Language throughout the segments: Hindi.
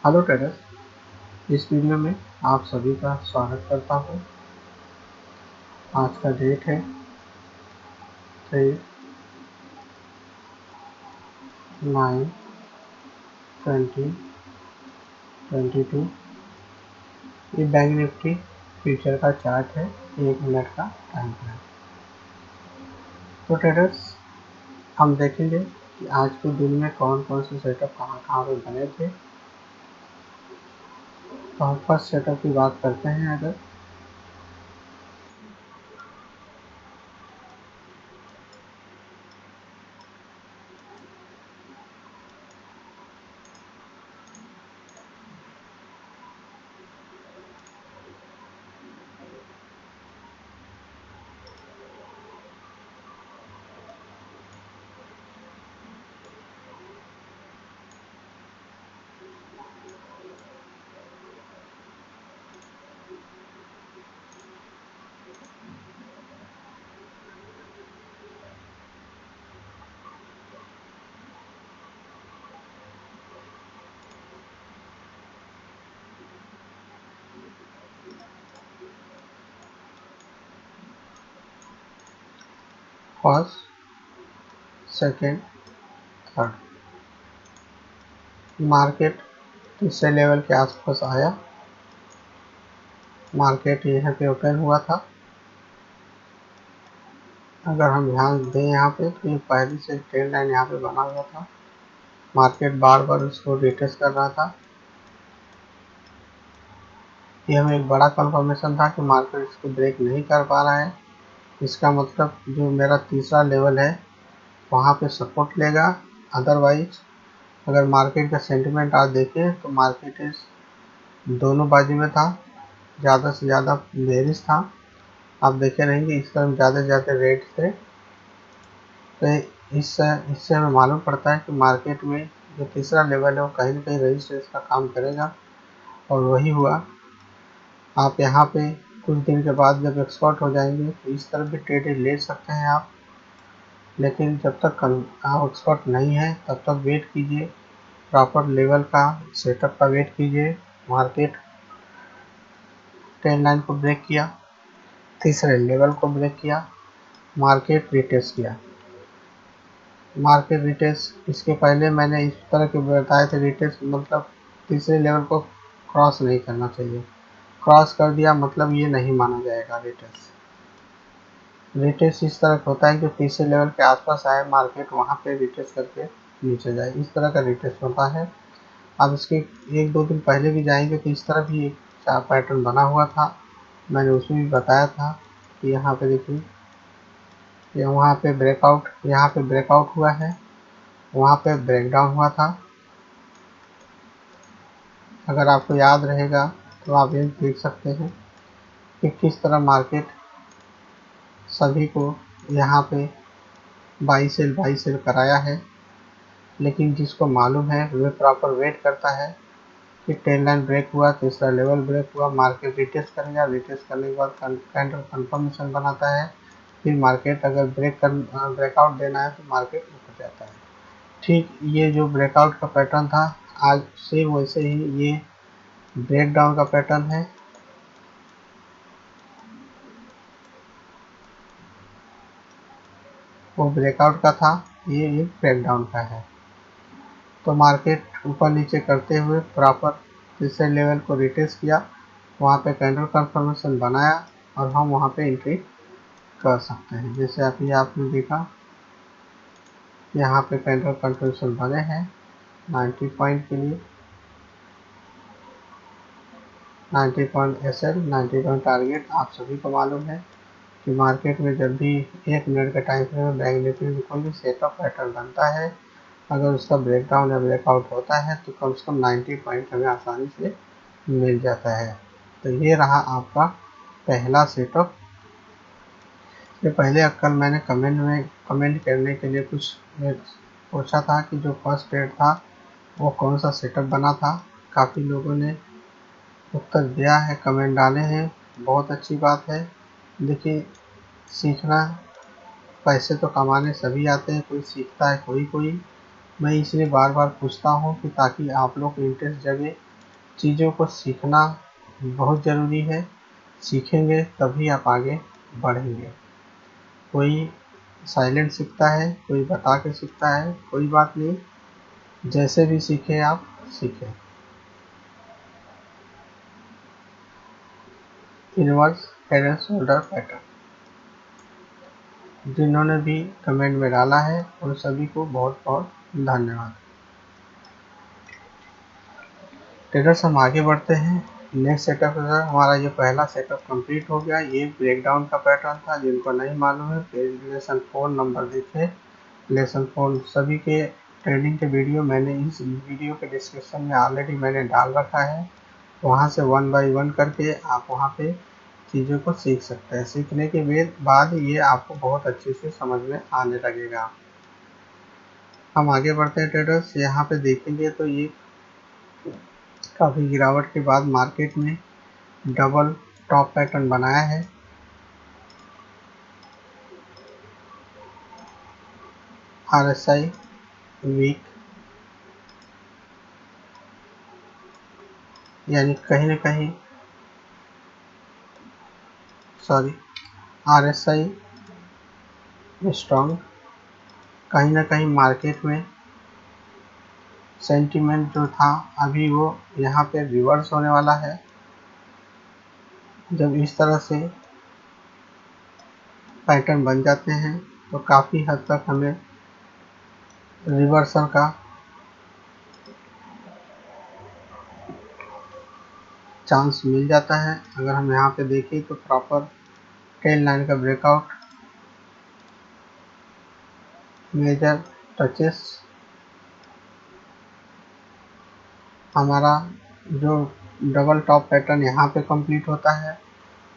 हेलो ट्रेडर्स, इस वीडियो में आप सभी का स्वागत करता हूँ। आज का डेट है 3/9/2022। ये बैंक निफ्टी फ्यूचर का चार्ट है, 1 मिनट का टाइम फ्रेम। तो ट्रेडर्स, हम देखेंगे कि आज के दिन में कौन कौन से सेटअप कहाँ पे बने थे। तो हम फर्स्ट सेटअप की बात करते हैं। अगर फर्स्ट, सेकेंड, थर्ड मार्केट तीसरे लेवल के आसपास आया। मार्केट यहाँ पे ओपन हुआ था। अगर हम ध्यान दें यहाँ पे, तो ये पहले से ट्रेंड लाइन यहाँ पे बना हुआ था। मार्केट बार बार उसको रिटेस्ट कर रहा था। ये हमें एक बड़ा कंफर्मेशन था कि मार्केट इसको ब्रेक नहीं कर पा रहा है। इसका मतलब जो मेरा तीसरा लेवल है वहाँ पे सपोर्ट लेगा। अदरवाइज अगर मार्केट का सेंटिमेंट आज देखें तो मार्केट इस दोनों बाजू में था। ज़्यादा से ज़्यादा बेरिश था। आप देखे रहेंगे इस तरफ ज़्यादा से ज़्यादा रेट थे। तो इससे हमें मालूम पड़ता है कि मार्केट में जो तीसरा लेवल है वो कहीं ना कहीं रेजिस्टेंस का काम करेगा, और वही हुआ। आप यहाँ पे कुछ दिन के बाद जब एक्सपर्ट हो जाएंगे तो इस तरफ भी ट्रेड ले सकते हैं आप, लेकिन जब तक आप एक्सपर्ट नहीं है तब तक वेट कीजिए। प्रॉपर लेवल का सेटअप का वेट कीजिए। मार्केट ट्रेंड लाइन को ब्रेक किया, तीसरे लेवल को ब्रेक किया, मार्केट रिटेस्ट किया। मार्केट रिटेस्ट, इसके पहले मैंने इस तरह के बताए थे। रिटेस्ट मतलब तीसरे लेवल को क्रॉस नहीं करना चाहिए। क्रॉस कर दिया मतलब ये नहीं माना जाएगा। रिटेस्ट इस तरह का होता है कि तीसरे लेवल के आसपास आए मार्केट, वहाँ पे रिटेस्ट करके नीचे जाए। इस तरह का रिटेस्ट होता है। अब इसके 1-2 दिन पहले भी जाएंगे तो इस तरह भी एक पैटर्न बना हुआ था। मैंने उसमें भी बताया था कि यहाँ पे देखिए, वहाँ पे ब्रेकआउट, यहाँ पे ब्रेकआउट हुआ है, वहाँ पे ब्रेकडाउन हुआ था। अगर आपको याद रहेगा तो आप ये देख सकते हैं कि किस तरह मार्केट सभी को यहाँ पे बाई सेल कराया है। लेकिन जिसको मालूम है वे प्रॉपर वेट करता है कि ट्रेंड लाइन ब्रेक हुआ, तीसरा लेवल ब्रेक हुआ, मार्केट रिटेस्ट करेगा। रिटेस्ट करने के बाद कैंडल कंफर्मेशन बनाता है। फिर मार्केट अगर ब्रेकआउट देना है तो मार्केट ऊपर जाता है। ठीक ये जो ब्रेकआउट का पैटर्न था, आज से वैसे ही ये ब्रेकडाउन का पैटर्न है। वो ब्रेकआउट का था, ये एक ब्रेकडाउन का है। तो मार्केट ऊपर नीचे करते हुए प्रॉपर तीसरे लेवल को रिटेस्ट किया, वहाँ पे कैंडल कंफर्मेशन बनाया और हम वहाँ पे एंट्री कर सकते हैं। जैसे अभी आपने देखा, यहाँ पे कैंडल कंफर्मेशन बने हैं 90 पॉइंट के लिए। 90 पॉइंट एसएल, 90 पॉइंट टारगेट। आप सभी को मालूम है कि मार्केट में जब भी 1 मिनट का टाइम फ्रेम में बैंक निफ्टी में कोई भी सेटअप पैटर्न बनता है, अगर उसका ब्रेकडाउन या ब्रेकआउट होता है तो कम से कम 90 पॉइंट हमें आसानी से मिल जाता है। तो ये रहा आपका पहला सेटअप। ये पहले कल मैंने कमेंट करने के लिए कुछ पूछा था कि जो फर्स्ट ट्रेड था वो कौन सा सेटअप बना था। काफ़ी लोगों ने उत्तर दिया है, कमेंट डाले हैं। बहुत अच्छी बात है। देखिए, सीखना, पैसे तो कमाने सभी आते हैं, कोई सीखता है कोई कोई। मैं इसलिए बार बार पूछता हूँ कि ताकि आप लोग को इंटरेस्ट जगे चीज़ों को सीखना बहुत ज़रूरी है। सीखेंगे तभी आप आगे बढ़ेंगे। कोई साइलेंट सीखता है, कोई बता के सीखता है, कोई बात नहीं, जैसे भी सीखें आप सीखें। Inverse head and shoulder pattern, जिन्होंने भी कमेंट में डाला है उन सभी को बहुत बहुत धन्यवाद। ट्रेडर्स हम आगे बढ़ते हैं। नेक्स्ट सेटअप है हमारा, ये पहला सेटअप कंप्लीट हो गया। ये ब्रेकडाउन का पैटर्न था, जिनको नहीं मालूम है लेसन 4 नंबर देखे। लेसन 4 सभी के ट्रेडिंग के वीडियो मैंने इस वीडियो के डिस्क्रिप्शन में ऑलरेडी मैंने डाल रखा है। वहाँ से 1 बाय 1 करके आप वहाँ पे चीज़ों को सीख सकते हैं। सीखने के बाद ये आपको बहुत अच्छे से समझ में आने लगेगा। हम आगे बढ़ते हैं ट्रेडर्स। यहाँ पे देखेंगे तो ये काफ़ी गिरावट के बाद मार्केट में डबल टॉप पैटर्न बनाया है। RSI वीक, यानी कहीं ना कहीं RSI स्ट्रॉन्ग। कहीं ना कहीं मार्केट में सेंटीमेंट जो था अभी वो यहाँ पे रिवर्स होने वाला है। जब इस तरह से पैटर्न बन जाते हैं तो काफ़ी हद तक हमें रिवर्सल का चांस मिल जाता है। अगर हम यहाँ पे देखें तो प्रॉपर ट्रेंड लाइन का ब्रेकआउट, मेजर टचेस, हमारा जो डबल टॉप पैटर्न यहाँ पे कंप्लीट होता है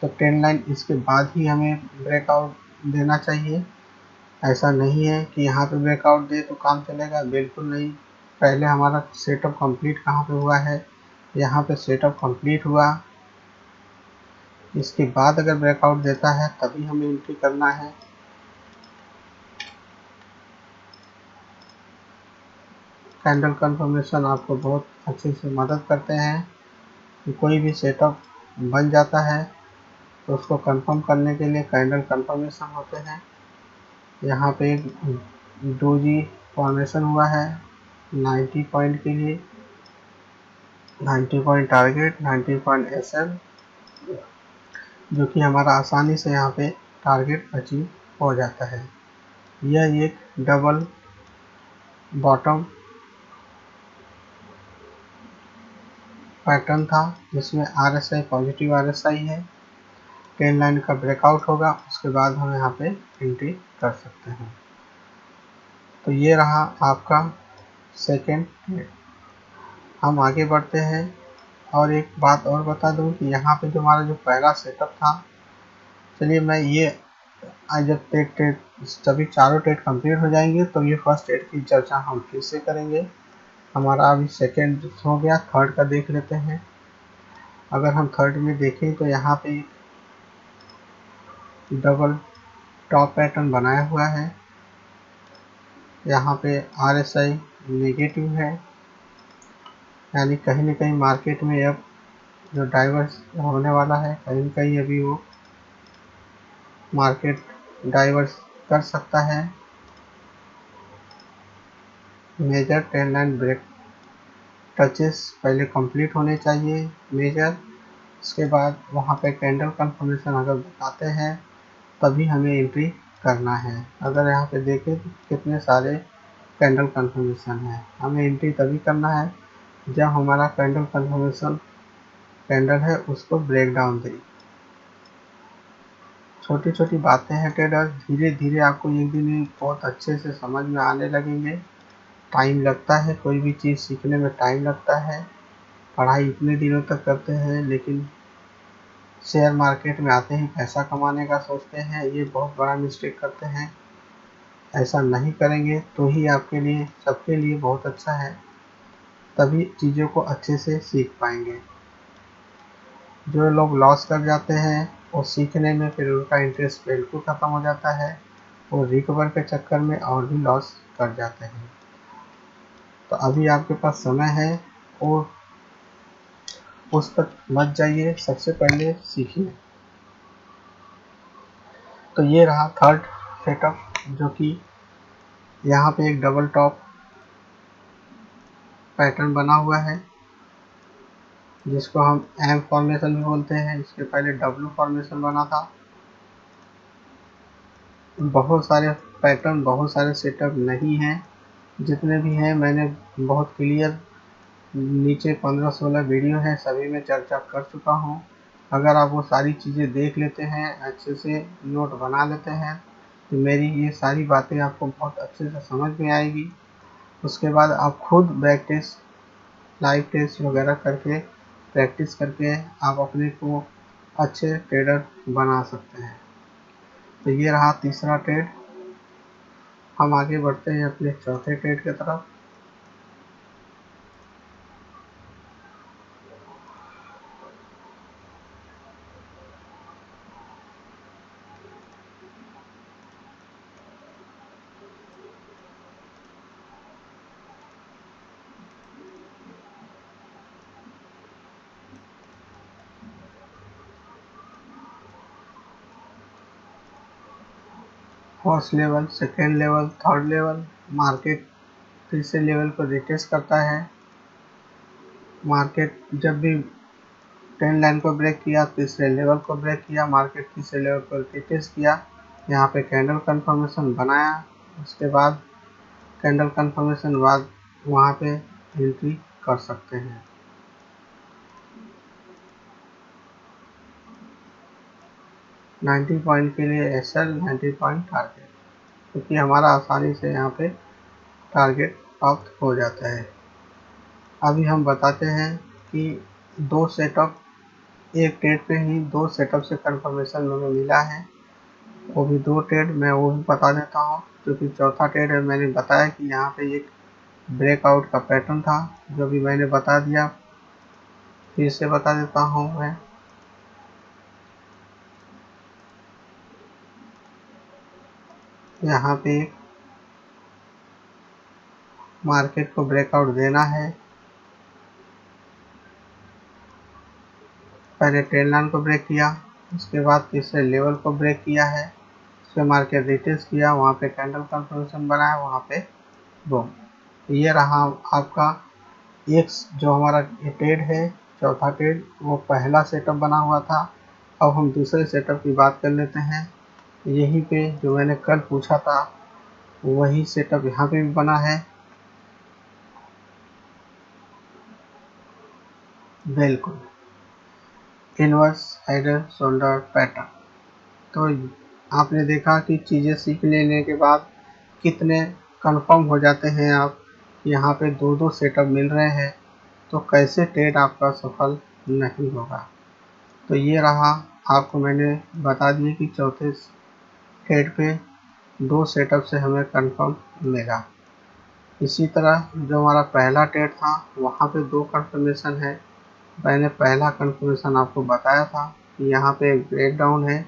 तो ट्रेंड लाइन इसके बाद ही हमें ब्रेकआउट देना चाहिए। ऐसा नहीं है कि यहाँ पे ब्रेकआउट दे तो काम चलेगा, बिल्कुल नहीं। पहले हमारा सेटअप कंप्लीट कहाँ पे हुआ है, यहाँ पे सेटअप कंप्लीट हुआ, इसके बाद अगर ब्रेकआउट देता है तभी हमें एंट्री करना है। कैंडल कंफर्मेशन आपको बहुत अच्छे से मदद करते हैं कि कोई भी सेटअप बन जाता है तो उसको कंफर्म करने के लिए कैंडल कंफर्मेशन होते हैं। यहाँ पे एक डोजी फॉर्मेशन हुआ है 90 पॉइंट के लिए, 90 पॉइंट टारगेट, 90 पॉइंट एसएल, जो कि हमारा आसानी से यहाँ पे टारगेट अचीव हो जाता है। यह एक डबल बॉटम पैटर्न था जिसमें RSI पॉजिटिव RSI है। ट्रेंड लाइन का ब्रेकआउट होगा, उसके बाद हम यहाँ पे एंट्री कर सकते हैं। तो ये रहा आपका सेकेंड ट्रेड। हम आगे बढ़ते हैं और एक बात और बता दूं कि यहाँ पे जो हमारा जो पहला सेटअप था, चलिए मैं ये आज जब ट्रेड सभी चारों ट्रेड कंप्लीट हो जाएंगे तो ये फर्स्ट ट्रेड की चर्चा हम फिर से करेंगे। हमारा अभी सेकेंड हो गया, थर्ड का देख लेते हैं। अगर हम थर्ड में देखें तो यहाँ पे डबल टॉप पैटर्न बनाया हुआ है। यहाँ पे RSI नेगेटिव है, यानी कहीं ना कहीं मार्केट में अब जो डाइवर्स होने वाला है, कहीं ना कहीं अभी वो मार्केट डाइवर्स कर सकता है। Major trend line break touches पहले कंप्लीट होने चाहिए मेजर, उसके बाद वहाँ पे कैंडल कंफर्मेशन अगर बताते हैं तभी हमें एंट्री करना है। अगर यहाँ पे देखें तो कितने सारे कैंडल कंफर्मेशन है, हमें एंट्री तभी करना है जब हमारा कैंडल कंफर्मेशन कैंडल है उसको ब्रेक डाउन दे। छोटी छोटी बातें हैं ट्रेडर, धीरे धीरे आपको एक दिन में बहुत अच्छे से समझ में आने लगेंगे। टाइम लगता है, कोई भी चीज़ सीखने में टाइम लगता है। पढ़ाई इतने दिनों तक करते हैं लेकिन शेयर मार्केट में आते ही पैसा कमाने का सोचते हैं, ये बहुत बड़ा मिस्टेक करते हैं। ऐसा नहीं करेंगे तो ही आपके लिए, सबके लिए बहुत अच्छा है, तभी चीज़ों को अच्छे से सीख पाएंगे। जो लोग लॉस कर जाते हैं वो सीखने में फिर उनका इंटरेस्ट बिल्कुल ख़त्म हो जाता है, वो रिकवर के चक्कर में और भी लॉस कर जाते हैं। तो अभी आपके पास समय है और उस तक मत जाइए, सबसे पहले सीखिए। तो ये रहा थर्ड सेटअप, जो कि यहाँ पे एक डबल टॉप पैटर्न बना हुआ है, जिसको हम एम फॉर्मेशन भी बोलते हैं। इसके पहले डब्ल्यू फॉर्मेशन बना था। बहुत सारे पैटर्न, बहुत सारे सेटअप नहीं हैं। जितने भी हैं मैंने बहुत क्लियर नीचे 15-16 वीडियो है, सभी में चर्चा कर चुका हूँ। अगर आप वो सारी चीज़ें देख लेते हैं, अच्छे से नोट बना लेते हैं, तो मेरी ये सारी बातें आपको बहुत अच्छे से समझ में आएगी। उसके बाद आप खुद बैक टेस्ट, लाइव टेस्ट वगैरह करके, प्रैक्टिस करके आप अपने को अच्छे ट्रेडर बना सकते हैं। तो ये रहा तीसरा ट्रेड। हम आगे बढ़ते हैं अपने चौथे ट्रेड की तरफ। First level, second level, third level, market तीसरे लेवल को रिटेस्ट करता है। मार्केट जब भी ट्रेंड लाइन को ब्रेक किया, तीसरे लेवल को ब्रेक किया, मार्केट तीसरे लेवल को रिटेस्ट किया, यहाँ पे कैंडल कंफर्मेशन बनाया। उसके बाद कैंडल कंफर्मेशन बाद वहाँ पे एंट्री कर सकते हैं। नाइन्टी पॉइंट के लिए एसएल, 90 पॉइंट टारगेट, क्योंकि हमारा आसानी से यहाँ पे टारगेट प्राप्त हो जाता है। अभी हम बताते हैं कि दो सेटअप, एक ट्रेड पे ही दो सेटअप से कंफर्मेशन हमें मिला है। वो भी दो ट्रेड मैं वो भी बता देता हूँ। क्योंकि चौथा ट्रेड है, मैंने बताया कि यहाँ पे एक ब्रेकआउट का पैटर्न था, जो भी मैंने बता दिया, फिर से बता देता हूँ मैं। यहाँ पे एक मार्केट को ब्रेकआउट देना है। पहले ट्रेंड लाइन को ब्रेक किया, उसके बाद तीसरे लेवल को ब्रेक किया है, उस पर मार्केट रिटेस्ट किया, वहाँ पे कैंडल कंफर्मेशन बनाया, वहाँ पे बूम। ये रहा आपका एक जो हमारा ट्रेड है, चौथा ट्रेड, वो पहला सेटअप बना हुआ था। अब हम दूसरे सेटअप की बात कर लेते हैं। यहीं पे जो मैंने कल पूछा था, वही सेटअप यहाँ पे भी बना है। बिल्कुल inverse head and shoulder pattern. तो आपने देखा कि चीज़ें सीख लेने के बाद कितने कंफर्म हो जाते हैं आप, यहाँ पे दो दो सेटअप मिल रहे हैं, तो कैसे ट्रेड आपका सफल नहीं होगा। तो ये रहा, आपको मैंने बता दिया कि चौथे ट्रेड पे दो सेटअप से हमें कंफर्म मिलेगा। इसी तरह जो हमारा पहला ट्रेड था, वहाँ पे दो कंफर्मेशन है। मैंने पहला कंफर्मेशन आपको बताया था कि यहाँ पे एक ब्रेक डाउन है।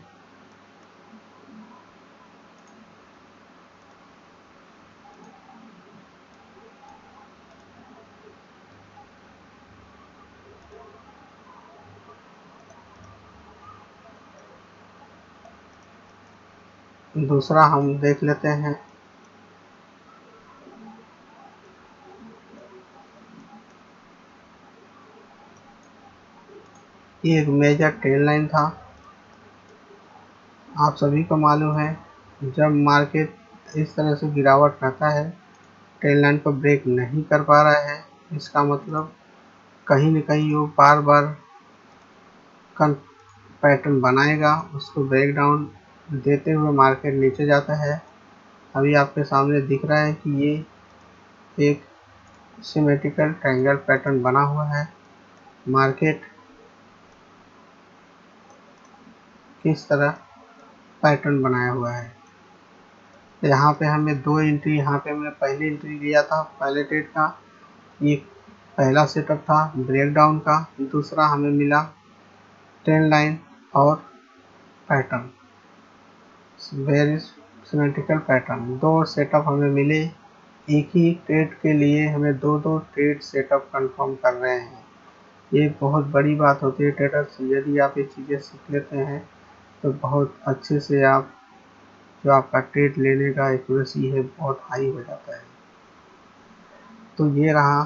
दूसरा हम देख लेते हैं। ये एक मेजर ट्रेंड लाइन था। आप सभी को मालूम है, जब मार्केट इस तरह से गिरावट करता है, ट्रेंड लाइन को ब्रेक नहीं कर पा रहा है, इसका मतलब कहीं न कहीं वो बार बार पैटर्न बनाएगा, उसको ब्रेक डाउन देते हुए मार्केट नीचे जाता है। अभी आपके सामने दिख रहा है कि ये एक सिमेट्रिकल ट्रायंगल पैटर्न बना हुआ है। मार्केट किस तरह पैटर्न बनाया हुआ है। यहाँ पे हमें दो एंट्री, यहाँ पे हमने पहली एंट्री लिया था पहले ट्रेड का, ये पहला सेटअप था ब्रेक डाउन का। दूसरा हमें मिला ट्रेंड लाइन और पैटर्न, वेरी सिमेट्रिकल पैटर्न। दो सेटअप हमें मिले, एक ही ट्रेड के लिए हमें दो दो ट्रेड सेटअप कंफर्म कर रहे हैं। ये बहुत बड़ी बात होती है ट्रेडर्स। यदि आप ये चीज़ें सीख लेते हैं तो बहुत अच्छे से आप जो आपका ट्रेड लेने का एक्यूरेसी है बहुत हाई हो जाता है। तो ये रहा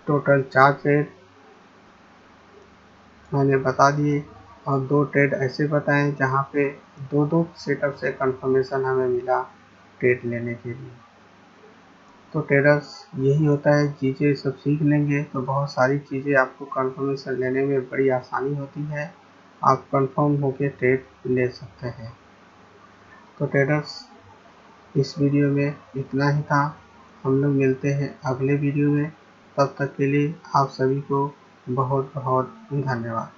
टोटल 4 ट्रेड मैंने बता दिए, और 2 ट्रेड ऐसे बताएं जहां पे दो सेटअप से कंफर्मेशन हमें मिला ट्रेड लेने के लिए। तो ट्रेडर्स यही होता है, चीज़ें सब सीख लेंगे तो बहुत सारी चीज़ें आपको कंफर्मेशन लेने में बड़ी आसानी होती है, आप कंफर्म होकर ट्रेड ले सकते हैं। तो ट्रेडर्स इस वीडियो में इतना ही था। हम लोग मिलते हैं अगले वीडियो में, तब तक के लिए आप सभी को बहुत बहुत धन्यवाद।